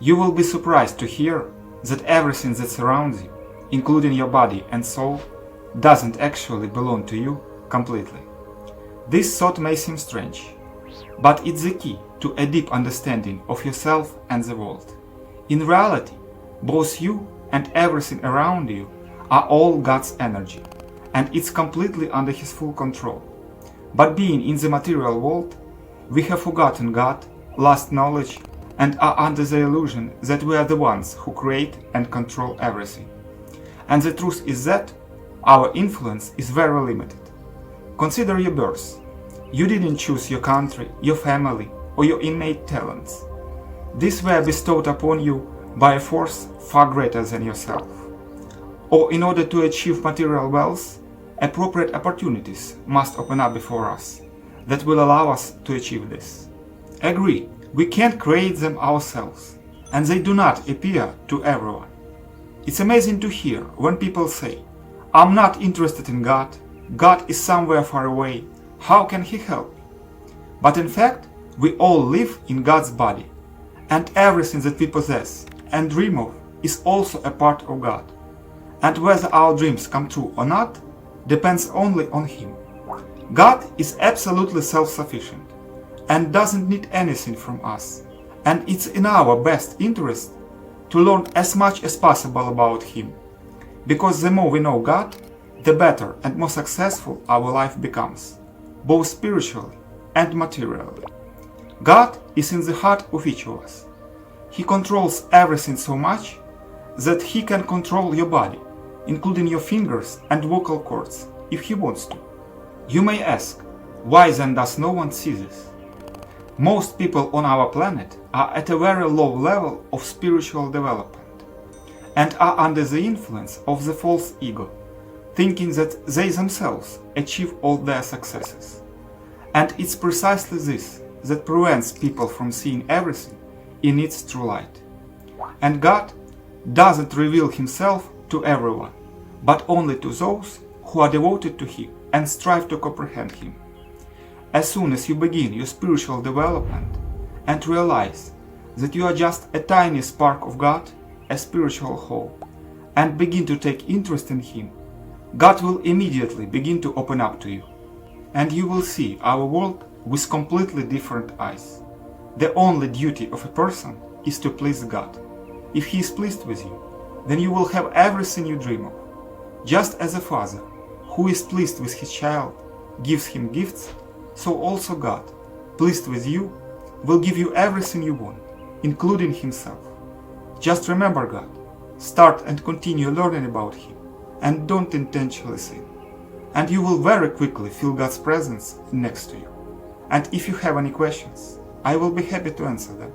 You will be surprised to hear that everything that surrounds you, including your body and soul, doesn't actually belong to you completely. This thought may seem strange, but it's the key to a deep understanding of yourself and the world. In reality, both you and everything around you are all God's energy, and it's completely under His full control. But being in the material world, we have forgotten God, lost knowledge, and are under the illusion that we are the ones who create and control everything. And the truth is that our influence is very limited. Consider your birth. You didn't choose your country, your family, or your innate talents. These were bestowed upon you by a force far greater than yourself. Or in order to achieve material wealth, appropriate opportunities must open up before us that will allow us to achieve this. Agree, we can't create them ourselves, and they do not appear to everyone. It's amazing to hear when people say, "I'm not interested in God, God is somewhere far away, how can He help?" But in fact, we all live in God's body, and everything that we possess and dream of is also a part of God. And whether our dreams come true or not depends only on Him. God is absolutely self-sufficient and doesn't need anything from us, and it's in our best interest to learn as much as possible about Him, because the more we know God, the better and more successful our life becomes, both spiritually and materially. God is in the heart of each of us. He controls everything so much that He can control your body, including your fingers and vocal cords, if He wants to. You may ask, why then does no one see this? Most people on our planet are at a very low level of spiritual development and are under the influence of the false ego, thinking that they themselves achieve all their successes. And it's precisely this that prevents people from seeing everything in its true light. And God doesn't reveal Himself to everyone, but only to those who are devoted to Him and strive to comprehend Him. As soon as you begin your spiritual development and realize that you are just a tiny spark of God, a spiritual whole, and begin to take interest in Him, God will immediately begin to open up to you, and you will see our world with completely different eyes. The only duty of a person is to please God. If He is pleased with you, then you will have everything you dream of. Just as a father, who is pleased with his child, gives him gifts, so also God, pleased with you, will give you everything you want, including Himself. Just remember God, start and continue learning about Him, and don't intentionally sin. And you will very quickly feel God's presence next to you. And if you have any questions, I will be happy to answer them.